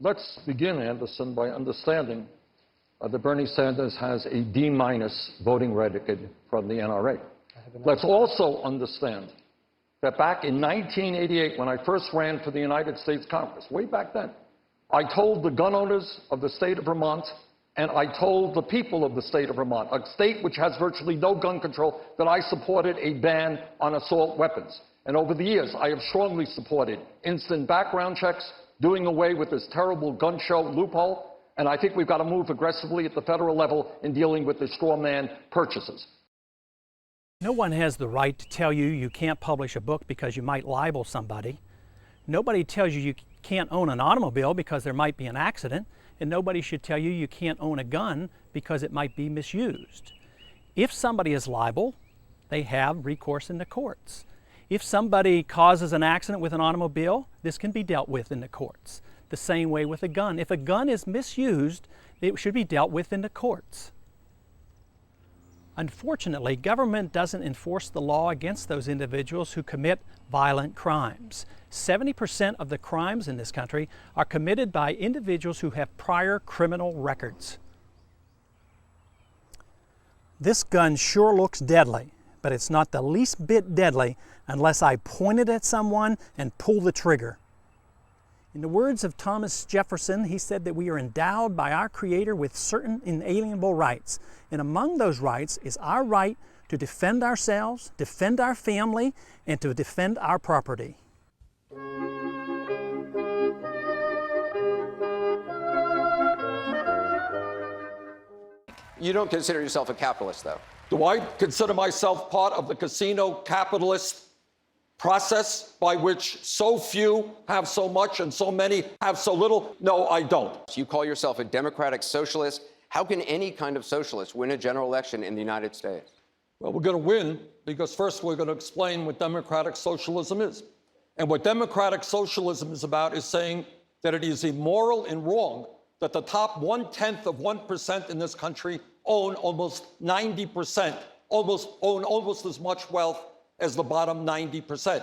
Let's begin, Anderson, by understanding that Bernie Sanders has a D- voting record from the NRA. Let's also understand that back in 1988, when I first ran for the United States Congress, way back then, I told the gun owners of the state of Vermont, and I told the people of the state of Vermont, a state which has virtually no gun control, that I supported a ban on assault weapons. And over the years, I have strongly supported instant background checks, doing away with this terrible gun show loophole, and I think we've got to move aggressively at the federal level in dealing with the straw man purchases. No one has the right to tell you you can't publish a book because you might libel somebody. Nobody tells you you can't own an automobile because there might be an accident, and nobody should tell you you can't own a gun because it might be misused. If somebody is liable, they have recourse in the courts. If somebody causes an accident with an automobile, this can be dealt with in the courts. The same way with a gun. If a gun is misused, it should be dealt with in the courts. Unfortunately, government doesn't enforce the law against those individuals who commit violent crimes. 70% of the crimes in this country are committed by individuals who have prior criminal records. This gun sure looks deadly, but it's not the least bit deadly unless I point it at someone and pull the trigger. In the words of Thomas Jefferson, he said that we are endowed by our Creator with certain inalienable rights. And among those rights is our right to defend ourselves, defend our family, and to defend our property. You don't consider yourself a capitalist, though. Do I consider myself part of the casino capitalist process by which so few have so much and so many have so little? No, I don't. You call yourself a democratic socialist. How can any kind of socialist win a general election in the United States? Well, we're going to win because first we're going to explain what democratic socialism is. And what democratic socialism is about is saying that it is immoral and wrong that the top 1/10 of 1% in this country own almost 90%, own almost as much wealth as the bottom 90%.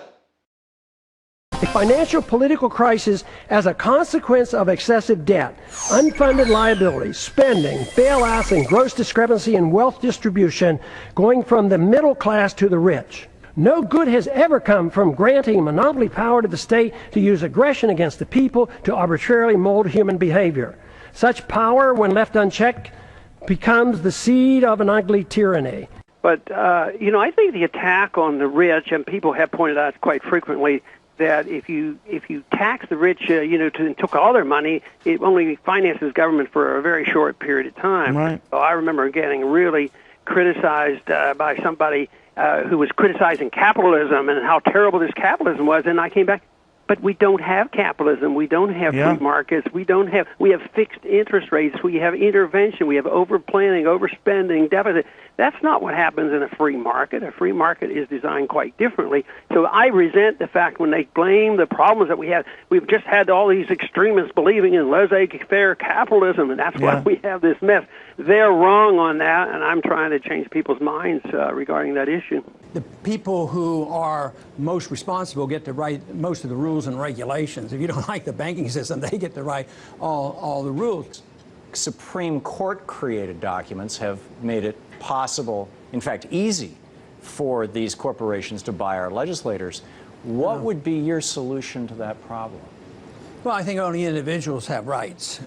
A financial political crisis as a consequence of excessive debt, unfunded liabilities, spending, bailouts, and gross discrepancy in wealth distribution going from the middle class to the rich. No good has ever come from granting monopoly power to the state to use aggression against the people to arbitrarily mold human behavior. Such power, when left unchecked, becomes the seed of an ugly tyranny. But, I think the attack on the rich, and people have pointed out quite frequently that if you tax the rich, and took all their money, it only finances government for a very short period of time. Right. So I remember getting really criticized by somebody who was criticizing capitalism and how terrible this capitalism was, and I came back. But we don't have capitalism. We don't have free markets. We have fixed interest rates. We have intervention. We have overplanning, overspending, deficit. That's not what happens in a free market. A free market is designed quite differently. So I resent the fact when they blame the problems that we have. We've just had all these extremists believing in laissez-faire capitalism, and that's why we have this mess. They're wrong on that, and I'm trying to change people's minds regarding that issue. The people who are most responsible get to write most of the rules and regulations. If you don't like the banking system, they get to write all the rules. Supreme Court created documents have made it possible, in fact easy, for these corporations to buy our legislators. What would be your solution to that problem? Well, I think only individuals have rights.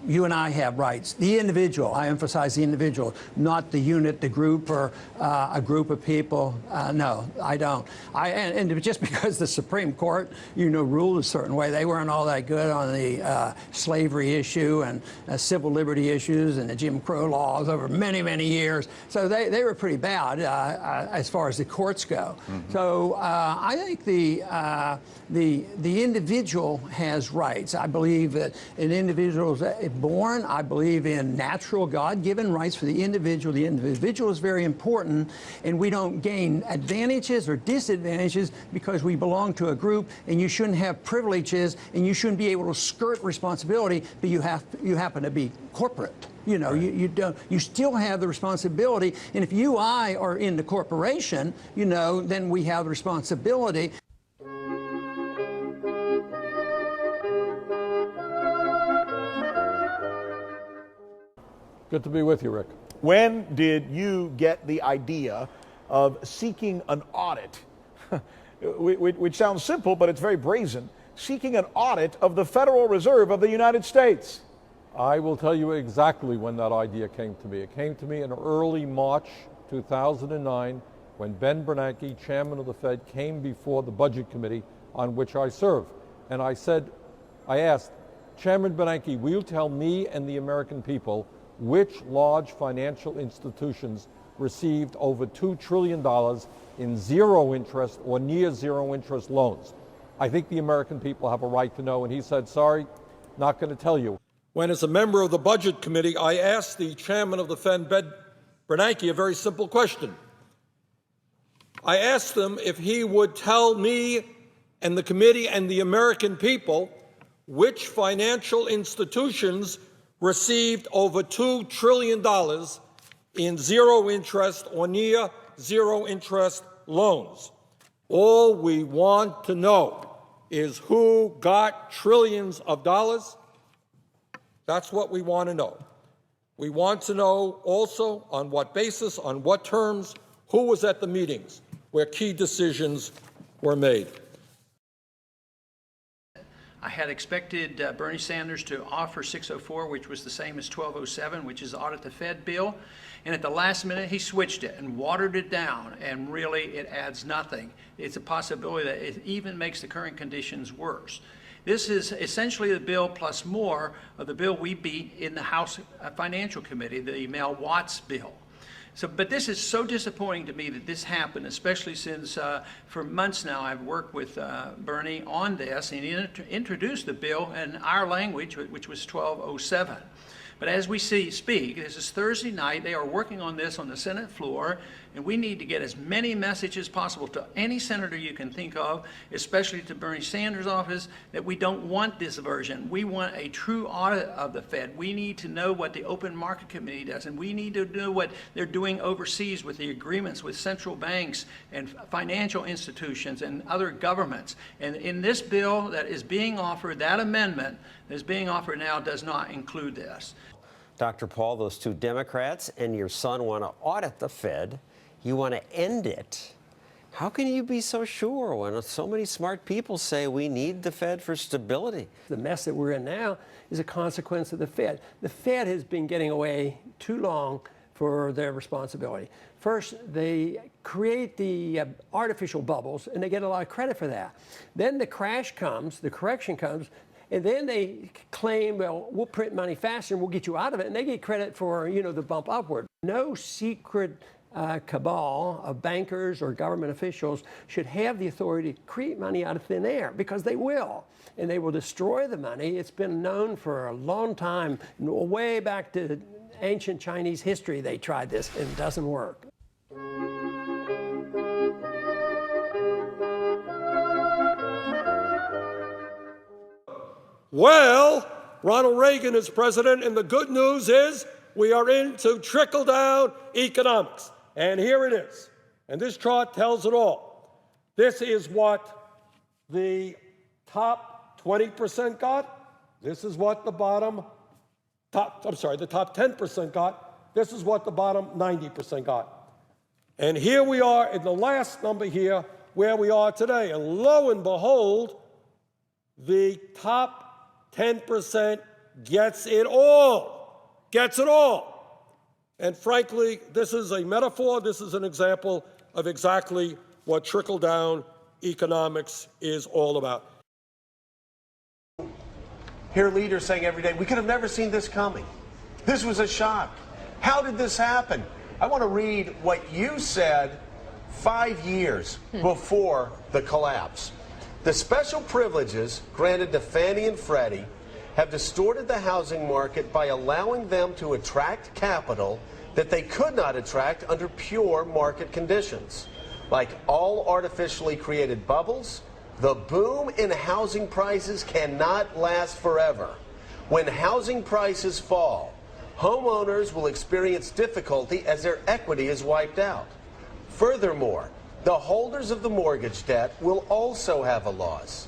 You and I have rights. The individual, I emphasize the individual, not the unit, the group, or a group of people. No, I don't. And just because the Supreme Court, ruled a certain way, they weren't all that good on the slavery issue and civil liberty issues and the Jim Crow laws over many, many years. So they were pretty bad as far as the courts go. Mm-hmm. So I think the individual has rights. I believe that an individual is born. I believe in natural God-given rights for the individual. The individual is very important, and we don't gain advantages or disadvantages because we belong to a group, and you shouldn't have privileges, and you shouldn't be able to skirt responsibility, but you happen to be corporate. You still have the responsibility, and if I are in the corporation, then we have responsibility. Good to be with you, Rick. When did you get the idea of seeking an audit, which sounds simple, but it's very brazen, seeking an audit of the Federal Reserve of the United States? I will tell you exactly when that idea came to me. It came to me in early March 2009 when Ben Bernanke, chairman of the Fed, came before the Budget Committee on which I serve. And I asked, Chairman Bernanke, will you tell me and the American people which large financial institutions received over $2 trillion in zero interest or near zero interest loans? I think the American people have a right to know. And he said, sorry, not going to tell you. When, as a member of the Budget Committee, I asked the chairman of the Fed, Ben Bernanke, a very simple question. I asked him if he would tell me and the committee and the American people which financial institutions received over $2 trillion in zero interest or near zero interest loans. All we want to know is who got trillions of dollars. That's what we want to know. We want to know also on what basis, on what terms, who was at the meetings where key decisions were made. I had expected Bernie Sanders to offer 604, which was the same as 1207, which is the Audit the Fed bill. And at the last minute, he switched it and watered it down, and really it adds nothing. It's a possibility that it even makes the current conditions worse. This is essentially the bill plus more of the bill we beat in the House Financial Committee, the Mel Watts bill. But this is so disappointing to me that this happened, especially since for months now I've worked with Bernie on this, and he introduced the bill in our language, which was 1207. But as we speak, this is Thursday night, they are working on this on the Senate floor, and we need to get as many messages as possible to any senator you can think of, especially to Bernie Sanders' office, that we don't want this version. We want a true audit of the Fed. We need to know what the Open Market Committee does, and we need to know what they're doing overseas with the agreements with central banks and financial institutions and other governments. And in this bill that is being offered, that amendment that is being offered now does not include this. Dr. Paul, those two Democrats and your son want to audit the Fed. You want to end it. How can you be so sure when so many smart people say we need the Fed for stability? The mess that we're in now is a consequence of the Fed. The Fed has been getting away too long for their responsibility. First, they create the artificial bubbles, and they get a lot of credit for that. Then the crash comes, the correction comes, and then they claim, well, we'll print money faster and we'll get you out of it, and they get credit for, the bump upward. No secret cabal of bankers or government officials should have the authority to create money out of thin air, because they will, and they will destroy the money. It's been known for a long time, way back to ancient Chinese history they tried this, and it doesn't work. Well, Ronald Reagan is president, and the good news is we are into trickle-down economics. And here it is. And this chart tells it all. This is what the top 20% got. This is what the top 10% got. This is what the bottom 90% got. And here we are in the last number here, where we are today. And lo and behold, the top 10% gets it all. Gets it all. And frankly, this is a metaphor. This is an example of exactly what trickle-down economics is all about. Hear leaders saying every day, we could have never seen this coming. This was a shock. How did this happen? I want to read what you said 5 years before the collapse. The special privileges granted to Fannie and Freddie have distorted the housing market by allowing them to attract capital that they could not attract under pure market conditions. Like all artificially created bubbles, the boom in housing prices cannot last forever. When housing prices fall, homeowners will experience difficulty as their equity is wiped out. Furthermore, the holders of the mortgage debt will also have a loss.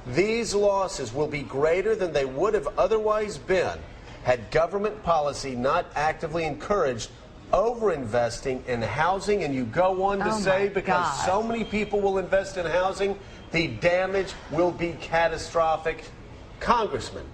These losses will be greater than they would have otherwise been had government policy not actively encouraged over-investing in housing, and you go on to say because so many people will invest in housing, the damage will be catastrophic. Congressman,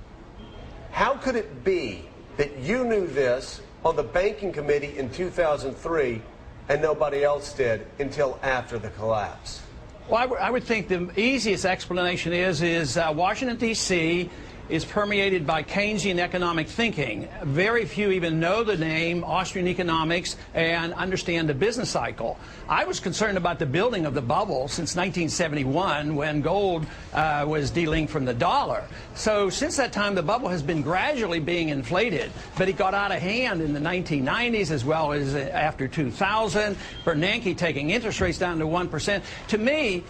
how could it be that you knew this on the banking committee in 2003 and nobody else did until after the collapse? Well, I would think the easiest explanation is Washington, D.C. is permeated by Keynesian economic thinking. Very few even know the name Austrian economics and understand the business cycle. I was concerned about the building of the bubble since 1971 when gold was delinked from the dollar. So since that time, the bubble has been gradually being inflated, but it got out of hand in the 1990s as well as after 2000. Bernanke taking interest rates down to 1%. To me,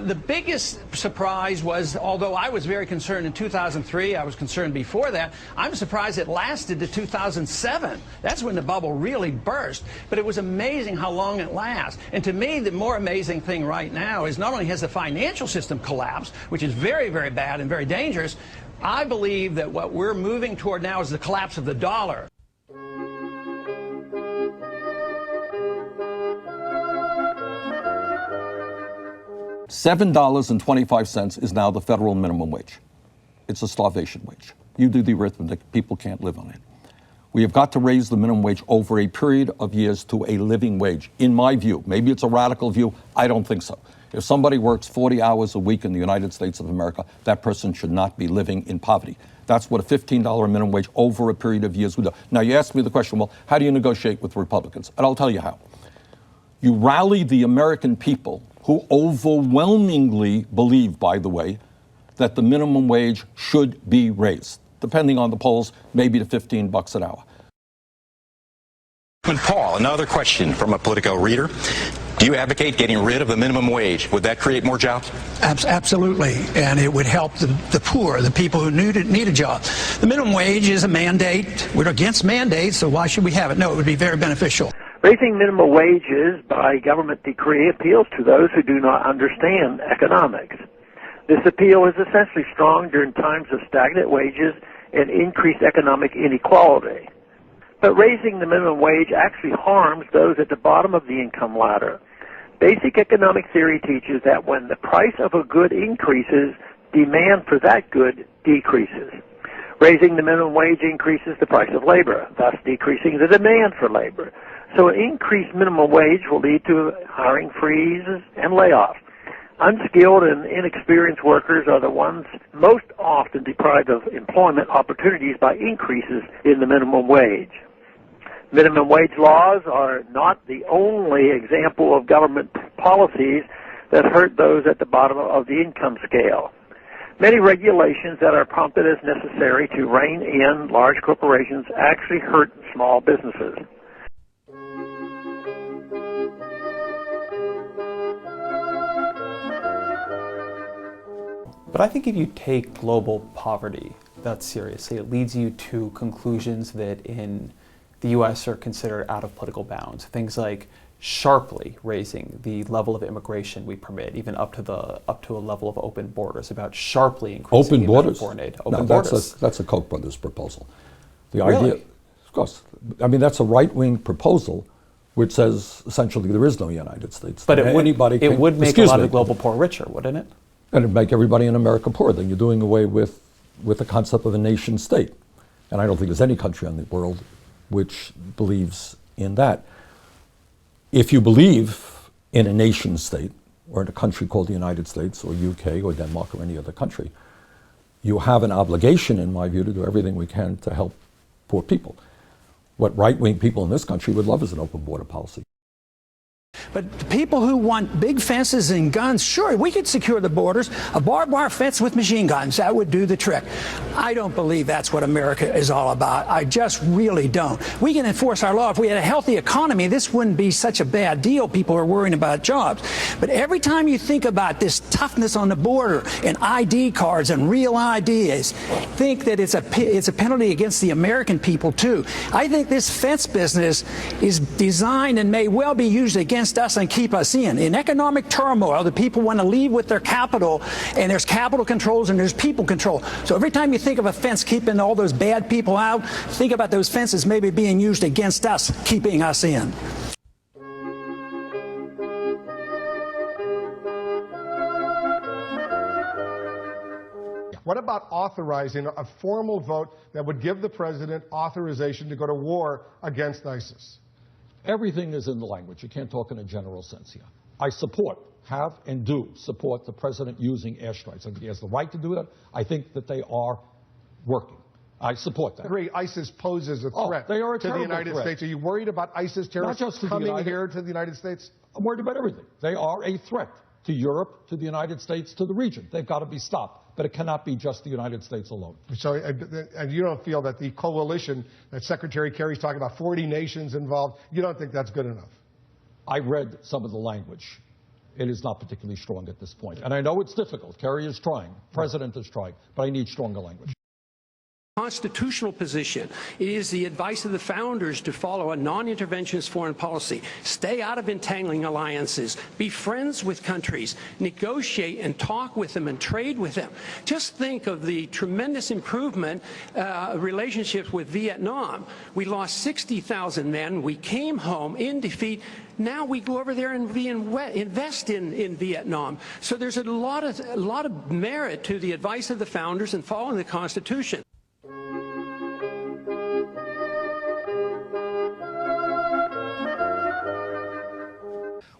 the biggest surprise was, although I was very concerned in 2003, I was concerned before that, I'm surprised it lasted to 2007. That's when the bubble really burst. But it was amazing how long it lasts. And to me, the more amazing thing right now is not only has the financial system collapsed, which is very, very bad and very dangerous, I believe that what we're moving toward now is the collapse of the dollar. $7.25 is now the federal minimum wage. It's a starvation wage. You do the arithmetic, people can't live on it. We have got to raise the minimum wage over a period of years to a living wage, in my view. Maybe it's a radical view. I don't think so. If somebody works 40 hours a week in the United States of America, that person should not be living in poverty. That's what a $15 minimum wage over a period of years would do. Now, you ask me the question, well, how do you negotiate with Republicans? And I'll tell you how. You rally the American people, who overwhelmingly believe, by the way, that the minimum wage should be raised, depending on the polls, maybe to $15 an hour. Paul, another question from a Politico reader. Do you advocate getting rid of the minimum wage? Would that create more jobs? Absolutely, and it would help the poor, the people who need a job. The minimum wage is a mandate. We're against mandates, so why should we have it? No, it would be very beneficial. Raising minimum wages by government decree appeals to those who do not understand economics. This appeal is essentially strong during times of stagnant wages and increased economic inequality. But raising the minimum wage actually harms those at the bottom of the income ladder. Basic economic theory teaches that when the price of a good increases, demand for that good decreases. Raising the minimum wage increases the price of labor, thus decreasing the demand for labor. So an increased minimum wage will lead to hiring freezes and layoffs. Unskilled and inexperienced workers are the ones most often deprived of employment opportunities by increases in the minimum wage. Minimum wage laws are not the only example of government policies that hurt those at the bottom of the income scale. Many regulations that are prompted as necessary to rein in large corporations actually hurt small businesses. But I think if you take global poverty that seriously, it leads you to conclusions that in the U.S. are considered out of political bounds. Things like sharply raising the level of immigration we permit, even up to a level of open borders, about sharply increasing the amount of foreign aid. Open borders. That's a Koch brothers proposal. The Really? idea, of course, I mean, that's a right-wing proposal which says essentially there is no United States. But it would make a lot of the global poor richer, wouldn't it? And it'd make everybody in America poor. Then you're doing away with the concept of a nation state. And I don't think there's any country in the world which believes in that. If you believe in a nation state, or in a country called the United States, or UK, or Denmark, or any other country, you have an obligation, in my view, to do everything we can to help poor people. What right-wing people in this country would love is an open border policy. But the people who want big fences and guns, sure, we could secure the borders. A barbed wire fence with machine guns, that would do the trick. I don't believe that's what America is all about. I just really don't. We can enforce our law. If we had a healthy economy, this wouldn't be such a bad deal. People are worrying about jobs. But every time you think about this toughness on the border and ID cards and real IDs, think that it's a penalty against the American people, too. I think this fence business is designed and may well be used against us and keep us in. In economic turmoil, the people want to leave with their capital, and there's capital controls and there's people control. So every time you think of a fence keeping all those bad people out, think about those fences maybe being used against us, keeping us in. What about authorizing a formal vote that would give the president authorization to go to war against ISIS? Everything is in the language. You can't talk in a general sense here. I support, have and do support the president using airstrikes. I think he has the right to do that. I think that they are working. I support that. I agree. ISIS poses a threat they are a to the United threat. States. Are you worried about ISIS terrorists coming here to the United States? I'm worried about everything. They are a threat to Europe, to the United States, to the region. They've got to be stopped. But it cannot be just the United States alone. So, and you don't feel that the coalition that Secretary Kerry's talking about, 40 nations involved, you don't think that's good enough? I read some of the language. It is not particularly strong at this point. And I know it's difficult. Kerry is trying. President is trying. But I need stronger language. Constitutional position. It is the advice of the founders to follow a non-interventionist foreign policy. Stay out of entangling alliances. Be friends with countries. Negotiate and talk with them and trade with them. Just think of the tremendous improvement relationships with Vietnam. We lost 60,000 men. We came home in defeat. Now we go over there and invest in Vietnam. So there's a lot of merit to the advice of the founders and following the Constitution.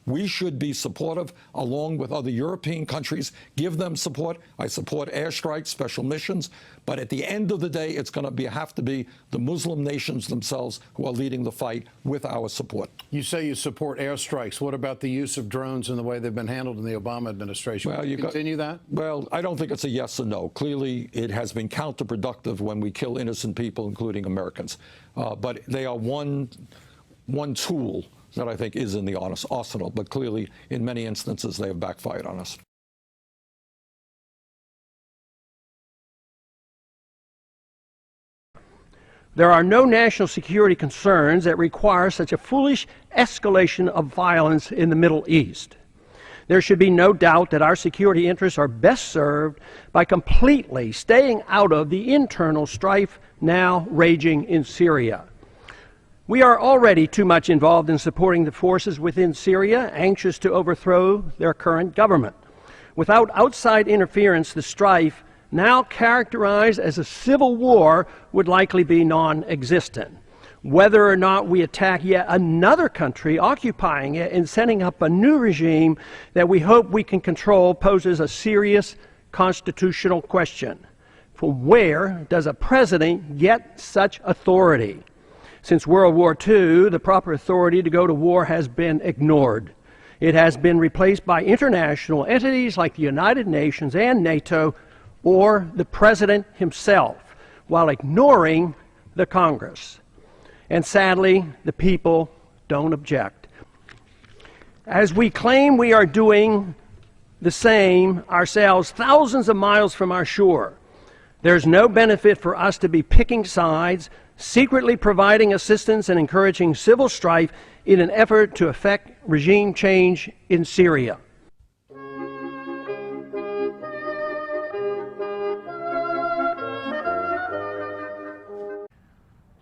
We should be supportive, along with other European countries, give them support. I support airstrikes, special missions, but at the end of the day, it's going to have to be the Muslim nations themselves who are leading the fight with our support. You say you support airstrikes. What about the use of drones and the way they've been handled in the Obama administration? Will you continue that? Well, I don't think it's a yes or no. Clearly, it has been counterproductive when we kill innocent people, including Americans. But they are one tool that I think is in the arsenal, but clearly, in many instances, they have backfired on us. There are no national security concerns that require such a foolish escalation of violence in the Middle East. There should be no doubt that our security interests are best served by completely staying out of the internal strife now raging in Syria. We are already too much involved in supporting the forces within Syria, anxious to overthrow their current government. Without outside interference, the strife, now characterized as a civil war, would likely be non-existent. Whether or not we attack yet another country occupying it and setting up a new regime that we hope we can control poses a serious constitutional question. From where does a president get such authority? Since World War II, the proper authority to go to war has been ignored. It has been replaced by international entities like the United Nations and NATO, or the president himself, while ignoring the Congress. And sadly, the people don't object. As we claim we are doing the same ourselves thousands of miles from our shore, there's no benefit for us to be picking sides, secretly providing assistance and encouraging civil strife in an effort to effect regime change in Syria.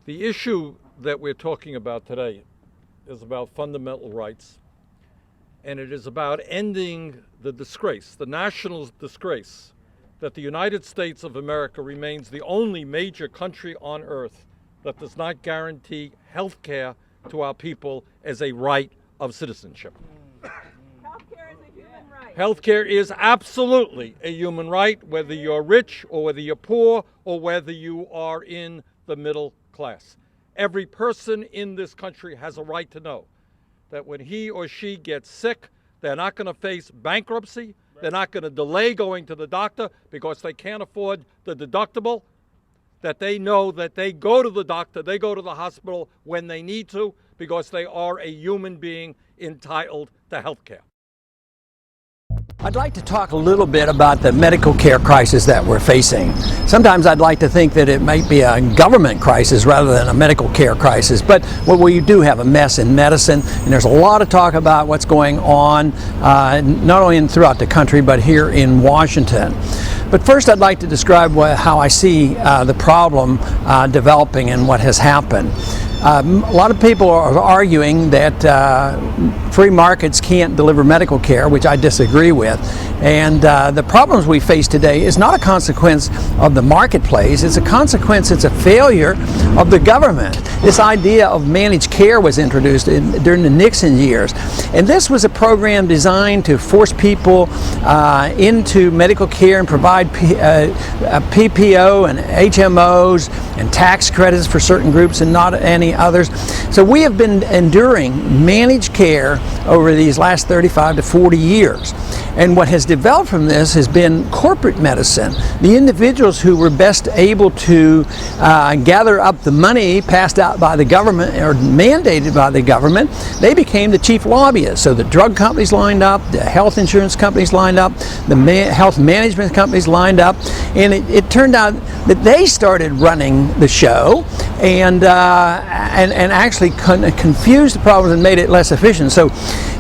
The issue that we're talking about today is about fundamental rights, and it is about ending the disgrace, the national disgrace, that the United States of America remains the only major country on earth that does not guarantee health care to our people as a right of citizenship. Healthcare is a human right. Healthcare is absolutely a human right, whether you're rich or whether you're poor or whether you are in the middle class. Every person in this country has a right to know that when he or she gets sick, they're not going to face bankruptcy. They're not going to delay going to the doctor because they can't afford the deductible. That they know that they go to the doctor, they go to the hospital when they need to because they are a human being entitled to health care. I'd like to talk a little bit about the medical care crisis that we're facing. Sometimes I'd like to think that it might be a government crisis rather than a medical care crisis, but we do have a mess in medicine, and there's a lot of talk about what's going on, not only throughout the country, but here in Washington. But first I'd like to describe how I see the problem developing and what has happened. A lot of people are arguing that free markets can't deliver medical care, which I disagree with. And the problems we face today is not a consequence of the marketplace, it's a failure of the government. This idea of managed care was introduced during the Nixon years. And this was a program designed to force people into medical care and provide PPO and HMOs and tax credits for certain groups and not any others. So we have been enduring managed care over these last 35 to 40 years. And what has developed from this has been corporate medicine. The individuals who were best able to gather up the money passed out by the government or mandated by the government, they became the chief lobbyists. So the drug companies lined up, the health insurance companies lined up, the health management companies lined up, and it turned out that they started running the show and actually confused the problems and made it less efficient. So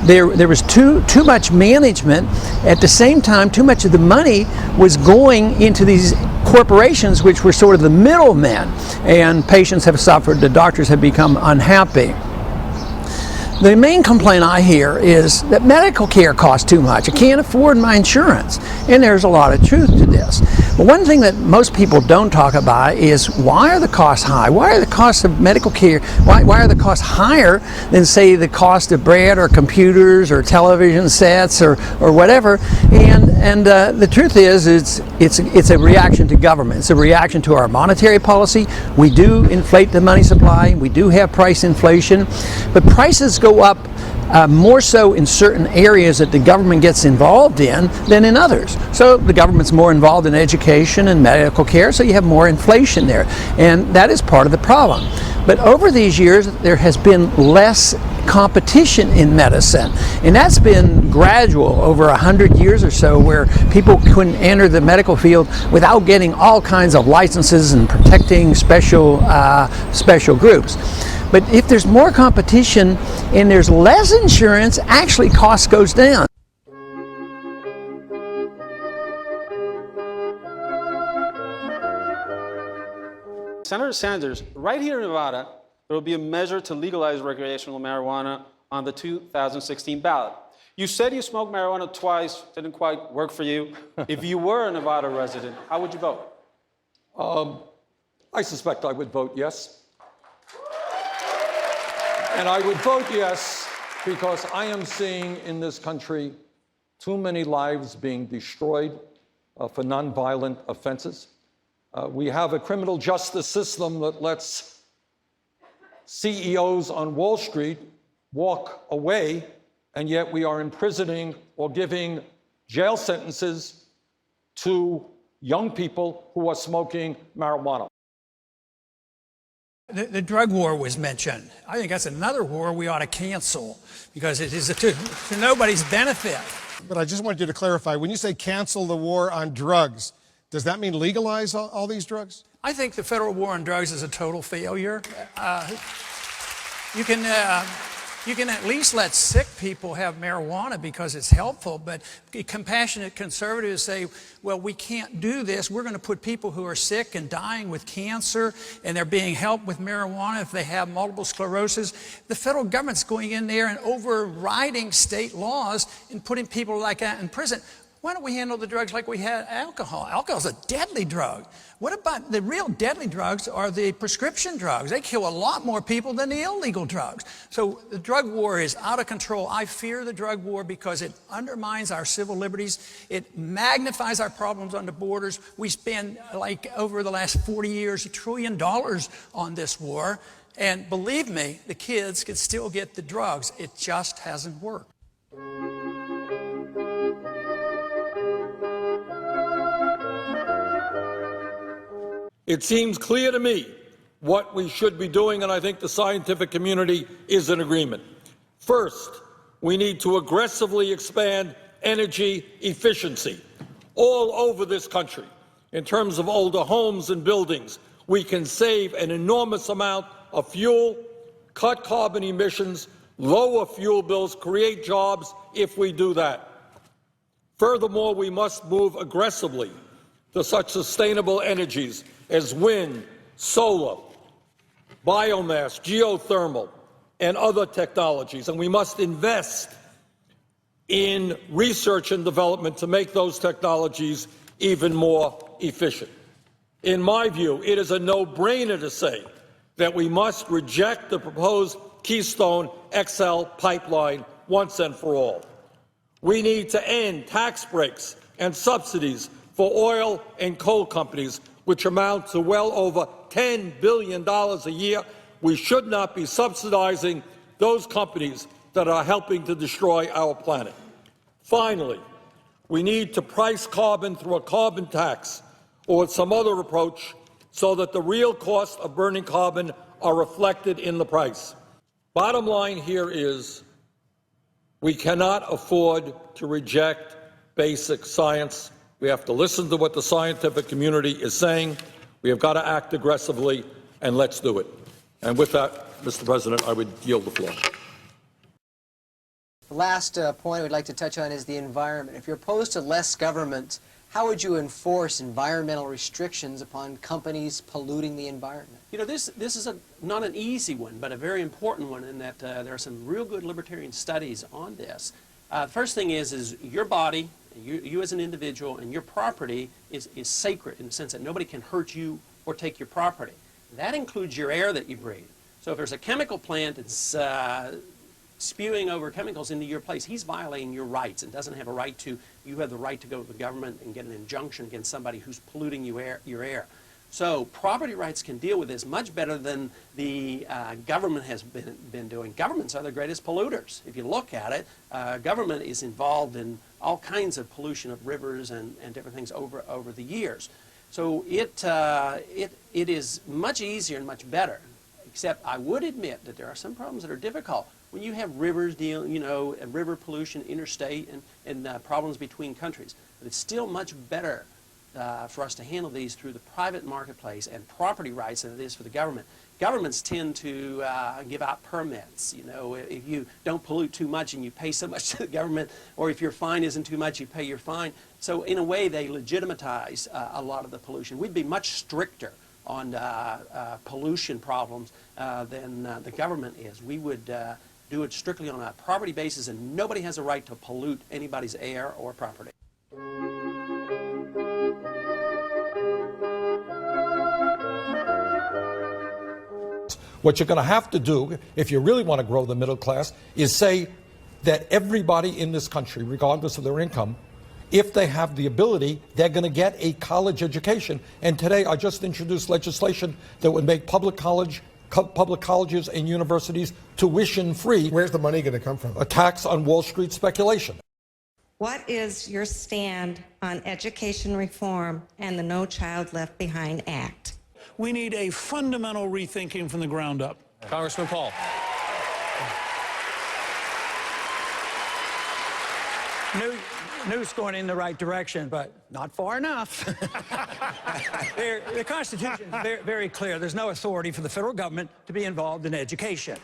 there was too much management. At the same time, too much of the money was going into these corporations, which were sort of the middlemen, and patients have suffered, the doctors have become unhappy. The main complaint I hear is that medical care costs too much. I can't afford my insurance. And there's a lot of truth to this. But one thing that most people don't talk about is, why are the costs high? Why are the costs of medical care, why are the costs higher than, say, the cost of bread or computers or television sets or whatever? And the truth is, it's a reaction to government. It's a reaction to our monetary policy. We do inflate the money supply. We do have price inflation. But prices go up more so in certain areas that the government gets involved in than in others. So the government's more involved in education and medical care, so you have more inflation there. And that is part of the problem. But over these years, there has been less competition in medicine. And that's been gradual over 100 years or so, where people couldn't enter the medical field without getting all kinds of licenses and protecting special groups. But if there's more competition and there's less insurance, actually cost goes down. Senator Sanders, right here in Nevada, there will be a measure to legalize recreational marijuana on the 2016 ballot. You said you smoked marijuana twice, didn't quite work for you. If you were a Nevada resident, how would you vote? I suspect I would vote yes. And I would vote yes because I am seeing in this country too many lives being destroyed for nonviolent offenses. We have a criminal justice system that lets CEOs on Wall Street walk away, and yet we are imprisoning or giving jail sentences to young people who are smoking marijuana. The drug war was mentioned. I think that's another war we ought to cancel, because it is to nobody's benefit. But I just wanted you to clarify, when you say cancel the war on drugs, does that mean legalize all these drugs? I think the federal war on drugs is a total failure. You can at least let sick people have marijuana because it's helpful, but compassionate conservatives say, well, we can't do this. We're going to put people who are sick and dying with cancer, and they're being helped with marijuana if they have multiple sclerosis. The federal government's going in there and overriding state laws and putting people like that in prison. Why don't we handle the drugs like we had alcohol? Alcohol's a deadly drug. What about the real deadly drugs are the prescription drugs? They kill a lot more people than the illegal drugs. So the drug war is out of control. I fear the drug war because it undermines our civil liberties. It magnifies our problems on the borders. We spend, like, over the last 40 years, $1 trillion on this war. And believe me, the kids can still get the drugs. It just hasn't worked. It seems clear to me what we should be doing, and I think the scientific community is in agreement. First, we need to aggressively expand energy efficiency all over this country. In terms of older homes and buildings, we can save an enormous amount of fuel, cut carbon emissions, lower fuel bills, create jobs if we do that. Furthermore, we must move aggressively to such sustainable energies as wind, solar, biomass, geothermal, and other technologies. And we must invest in research and development to make those technologies even more efficient. In my view, it is a no-brainer to say that we must reject the proposed Keystone XL pipeline once and for all. We need to end tax breaks and subsidies for oil and coal companies, which amount to well over $10 billion a year. We should not be subsidizing those companies that are helping to destroy our planet. Finally, we need to price carbon through a carbon tax or some other approach so that the real cost of burning carbon are reflected in the price. Bottom line here is we cannot afford to reject basic science. We have to listen to what the scientific community is saying. We have got to act aggressively, and let's do it. And with that, Mr. President, I would yield the floor. The last point we'd like to touch on is the environment. If you're opposed to less government, how would you enforce environmental restrictions upon companies polluting the environment? You know, this is not an easy one, but a very important one in that there are some real good libertarian studies on this. The first thing is your body, you as an individual, and your property is sacred in the sense that nobody can hurt you or take your property. That includes your air that you breathe. So if there's a chemical plant that's spewing over chemicals into your place, he's violating your rights and doesn't have a right to. You have the right to go to the government and get an injunction against somebody who's polluting your air. So property rights can deal with this much better than the government has been doing. Governments are the greatest polluters. If you look at it, government is involved in all kinds of pollution of rivers and different things over the years. So it is much easier and much better, except I would admit that there are some problems that are difficult. When you have rivers river pollution, interstate, and problems between countries, but it's still much better for us to handle these through the private marketplace and property rights than it is for the government. Governments tend to give out permits. You know, if you don't pollute too much and you pay so much to the government, or if your fine isn't too much, you pay your fine. So in a way, they legitimatize a lot of the pollution. We'd be much stricter on pollution problems than the government is. We would do it strictly on a property basis, and nobody has a right to pollute anybody's air or property. What you're going to have to do, if you really want to grow the middle class, is say that everybody in this country, regardless of their income, if they have the ability, they're going to get a college education. And today I just introduced legislation that would make public colleges and universities tuition-free. Where's the money going to come from? A tax on Wall Street speculation. What is your stand on education reform and the No Child Left Behind Act? We need a fundamental rethinking from the ground up. Congressman Paul. News going in the right direction, but not far enough. The Constitution is very clear. There's no authority for the federal government to be involved in education.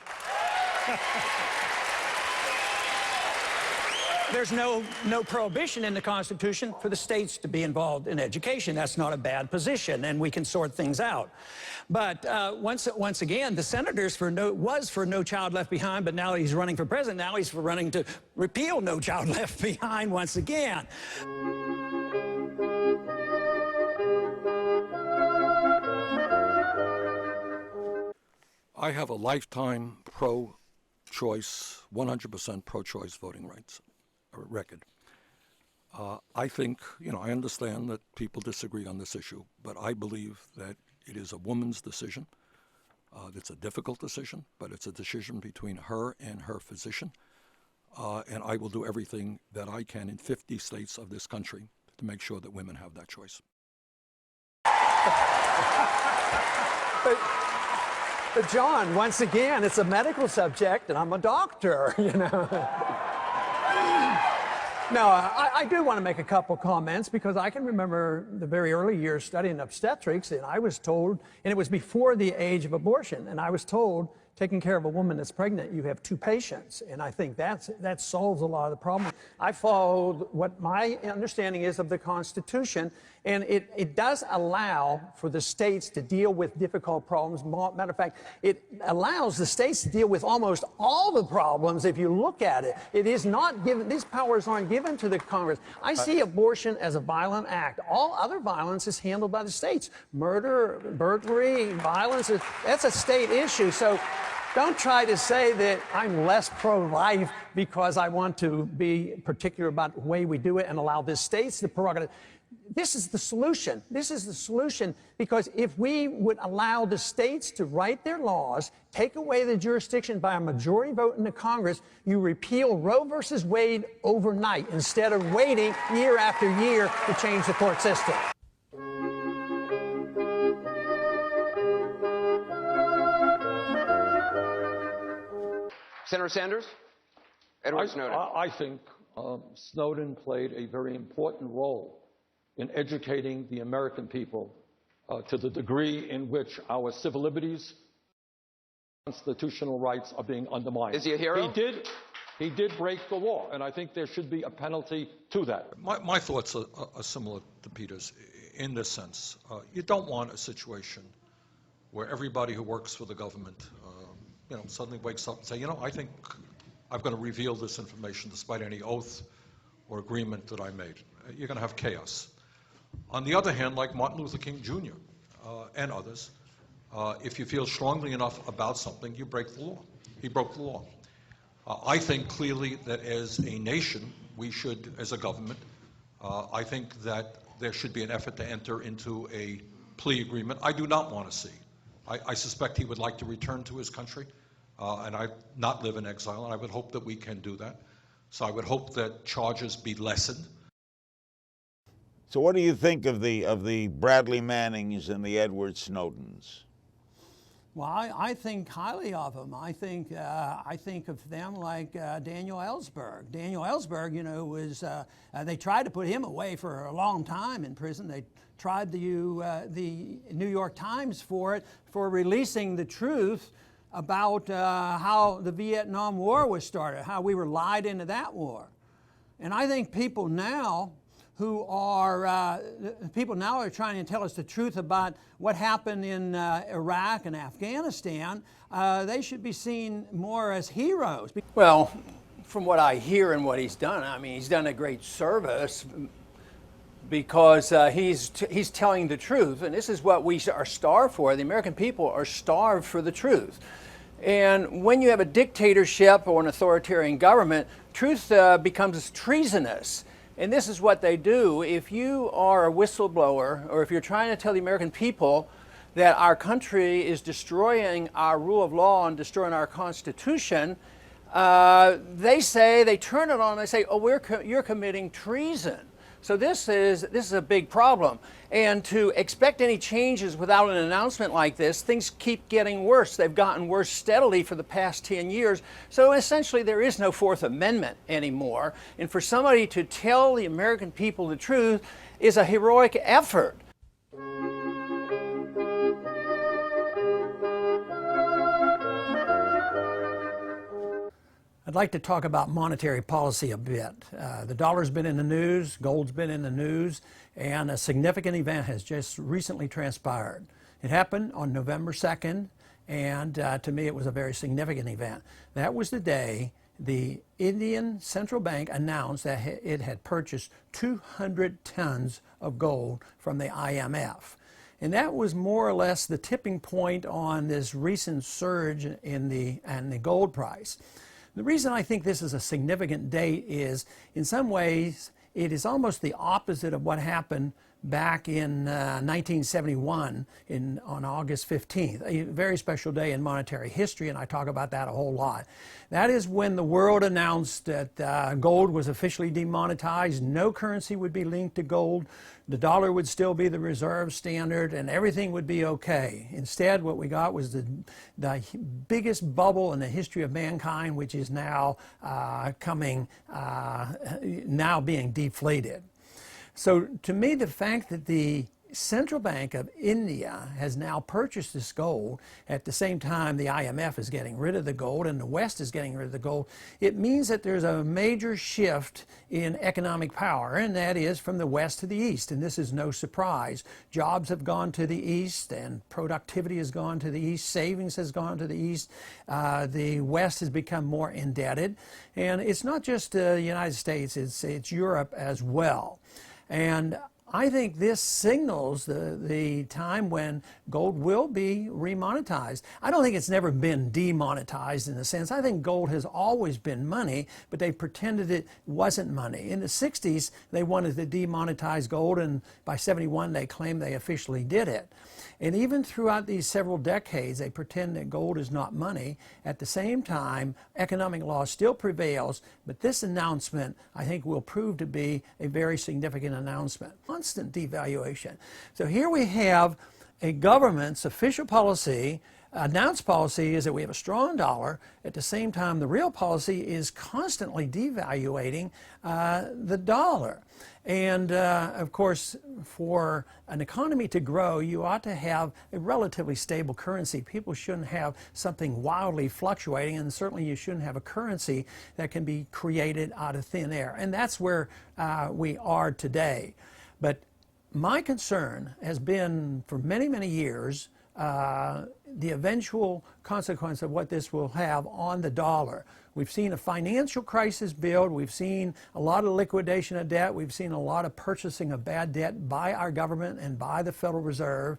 There's no prohibition in the Constitution for the states to be involved in education. That's not a bad position, and we can sort things out. But once again, the senators was for No Child Left Behind, but now he's running for president. Now he's running to repeal No Child Left Behind once again. I have a lifetime pro-choice, 100% pro-choice voting rights record. I think, I understand that people disagree on this issue, but I believe that it is a woman's decision. It's a difficult decision, but it's a decision between her and her physician. And I will do everything that I can in 50 states of this country to make sure that women have that choice. But John, once again, it's a medical subject, and I'm a doctor, No, I do want to make a couple comments because I can remember the very early years studying obstetrics, and I was told, and it was before the age of abortion, and I was told, taking care of a woman that's pregnant, you have 2 patients, and I think that solves a lot of the problem. I followed what my understanding is of the Constitution, and it does allow for the states to deal with difficult problems. Matter of fact, it allows the states to deal with almost all the problems if you look at it. It is not given, these powers aren't given to the Congress. I see abortion as a violent act. All other violence is handled by the states. Murder, burglary, violence, that's a state issue. So don't try to say that I'm less pro-life because I want to be particular about the way we do it and allow the states the prerogative. This is the solution. This is the solution, because if we would allow the states to write their laws, take away the jurisdiction by a majority vote in the Congress, you repeal Roe versus Wade overnight instead of waiting year after year to change the court system. Senator Sanders? Edward Snowden. I think Snowden played a very important role in educating the American people to the degree in which our civil liberties, constitutional rights are being undermined. Is he a hero? He did break the law, and I think there should be a penalty to that. My thoughts are similar to Peter's in this sense. You don't want a situation where everybody who works for the government suddenly wakes up and say, I think I'm going to reveal this information despite any oath or agreement that I made. You're going to have chaos. On the other hand, like Martin Luther King Jr. And others, if you feel strongly enough about something, you break the law. He broke the law. I think clearly that as a nation, we should, as a government, I think that there should be an effort to enter into a plea agreement. I do not want to see. I suspect he would like to return to his country and not live in exile, and I would hope that we can do that. So I would hope that charges be lessened. So what do you think of the Bradley Mannings and the Edward Snowdens? Well, I think highly of them. I think of them like Daniel Ellsberg. Daniel Ellsberg, was they tried to put him away for a long time in prison. They tried the New York Times for releasing the truth about how the Vietnam War was started, how we were lied into that war. And I think people now are trying to tell us the truth about what happened in Iraq and Afghanistan. They should be seen more as heroes. Well, from what I hear and what he's done, I mean, he's done a great service because he's telling the truth, and this is what we are starved for. The American people are starved for the truth. And when you have a dictatorship or an authoritarian government, truth becomes treasonous. And this is what they do. If you are a whistleblower, or if you're trying to tell the American people that our country is destroying our rule of law and destroying our Constitution, they turn it on and they say, oh, you're committing treason. So this is a big problem. And to expect any changes without an announcement like this, things keep getting worse. They've gotten worse steadily for the past 10 years. So essentially there is no Fourth Amendment anymore. And for somebody to tell the American people the truth is a heroic effort. I'd like to talk about monetary policy a bit. The dollar's been in the news, gold's been in the news, and a significant event has just recently transpired. It happened on November 2nd, and to me it was a very significant event. That was the day the Indian Central Bank announced that it had purchased 200 tons of gold from the IMF. And that was more or less the tipping point on this recent surge in the gold price. The reason I think this is a significant date is, in some ways, it is almost the opposite of what happened back in 1971 on August 15th, a very special day in monetary history, and I talk about that a whole lot. That is when the world announced that gold was officially demonetized. No currency would be linked to gold. The dollar would still be the reserve standard, and everything would be okay. Instead, what we got was the biggest bubble in the history of mankind, which is now now being deflated. So to me, the fact that the Central Bank of India has now purchased this gold at the same time the IMF is getting rid of the gold and the West is getting rid of the gold, it means that there's a major shift in economic power, and that is from the West to the East. And this is no surprise. Jobs have gone to the East and productivity has gone to the East. Savings has gone to the East. The West has become more indebted. And it's not just the United States, it's Europe as well. And I think this signals the time when gold will be remonetized. I don't think it's never been demonetized in a sense. I think gold has always been money, but they pretended it wasn't money. In the 60s, they wanted to demonetize gold, and by 71, they claimed they officially did it. And even throughout these several decades, they pretend that gold is not money. At the same time, economic law still prevails, but this announcement, I think, will prove to be a very significant announcement. Constant devaluation. So here we have a government's official policy. Announced policy is that we have a strong dollar. At the same time, the real policy is constantly devaluating the dollar. And of course, for an economy to grow, you ought to have a relatively stable currency. People shouldn't have something wildly fluctuating, and certainly you shouldn't have a currency that can be created out of thin air. And that's where we are today. But my concern has been for many, many years the eventual consequence of what this will have on the dollar. We've seen a financial crisis build. We've seen a lot of liquidation of debt. We've seen a lot of purchasing of bad debt by our government and by the Federal Reserve.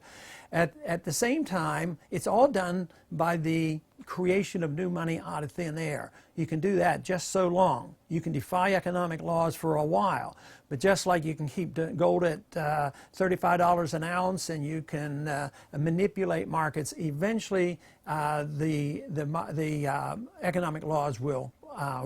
At the same time, it's all done by the creation of new money out of thin air. You can do that just so long. You can defy economic laws for a while, but just like you can keep gold at $35 an ounce and you can manipulate markets, eventually the economic laws will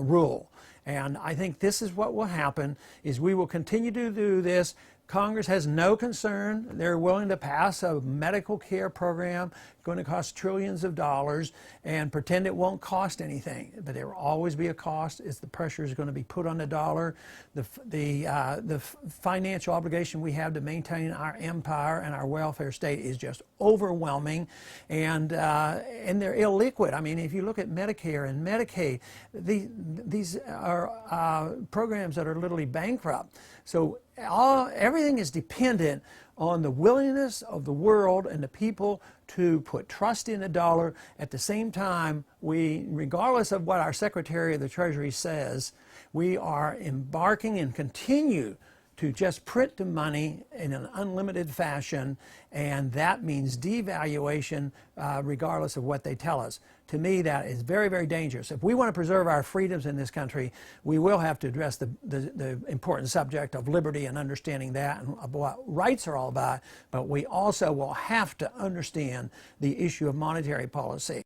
rule. And I think this is what will happen, is we will continue to do this. Congress has no concern. They're willing to pass a medical care program going to cost trillions of dollars and pretend it won't cost anything. But there will always be a cost. It's the pressure is going to be put on the dollar. The financial obligation we have to maintain our empire and our welfare state is just overwhelming, and they're illiquid. I mean, if you look at Medicare and Medicaid, these are programs that are literally bankrupt. So everything is dependent on the willingness of the world and the people to put trust in the dollar. At the same time, regardless of what our Secretary of the Treasury says, we are embarking and continue to just print the money in an unlimited fashion, and that means devaluation regardless of what they tell us. To me, that is very, very dangerous. If we want to preserve our freedoms in this country, we will have to address the important subject of liberty and understanding that and what rights are all about, but we also will have to understand the issue of monetary policy.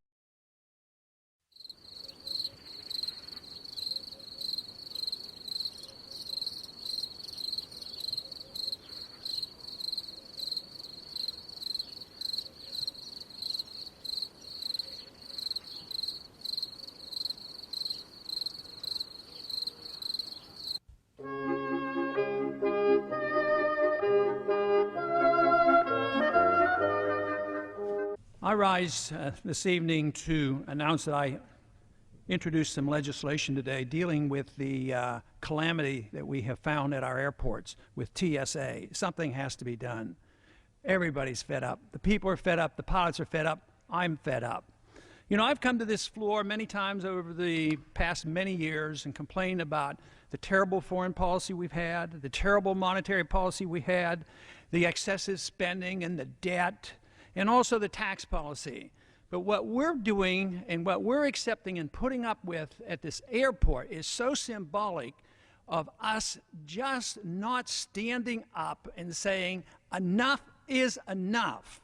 I rise this evening to announce that I introduced some legislation today dealing with the calamity that we have found at our airports with TSA. Something has to be done. Everybody's fed up. The people are fed up. The pilots are fed up. I'm fed up. You know, I've come to this floor many times over the past many years and complained about the terrible foreign policy we've had, the terrible monetary policy we had, the excessive spending and the debt, and also the tax policy. But what we're doing and what we're accepting and putting up with at this airport is so symbolic of us just not standing up and saying enough is enough.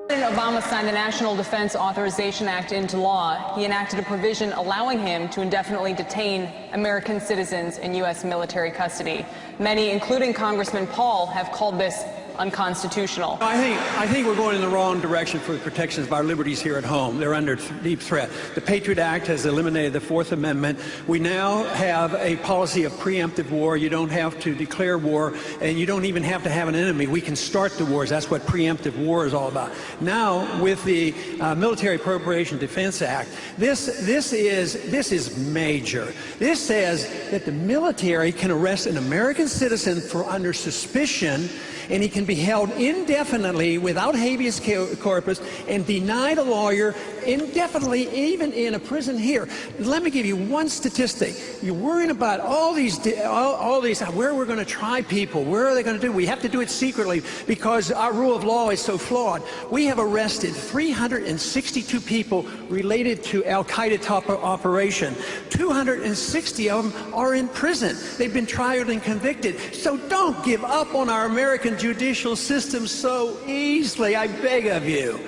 President Obama signed the National Defense Authorization Act into law. He enacted a provision allowing him to indefinitely detain American citizens in U.S. military custody. Many, including Congressman Paul, have called this unconstitutional. I think we're going in the wrong direction for the protection of our liberties here at home. They're under deep threat. The Patriot Act has eliminated the Fourth Amendment. We now have a policy of preemptive war. You don't have to declare war, and you don't even have to have an enemy. We can start the wars. That's what preemptive war is all about. Now, with the Military Appropriation Defense Act, this is major. This says that the military can arrest an American citizen for under suspicion, and he can be held indefinitely without habeas corpus and denied a lawyer indefinitely, even in a prison here. Let me give you one statistic. You're worrying about all these, where we're going to try people, where are they going to do? We have to do it secretly because our rule of law is so flawed. We have arrested 362 people related to Al-Qaeda top operation. 260 of them are in prison. They've been tried and convicted. So don't give up on our American judicial system so easily, I beg of you.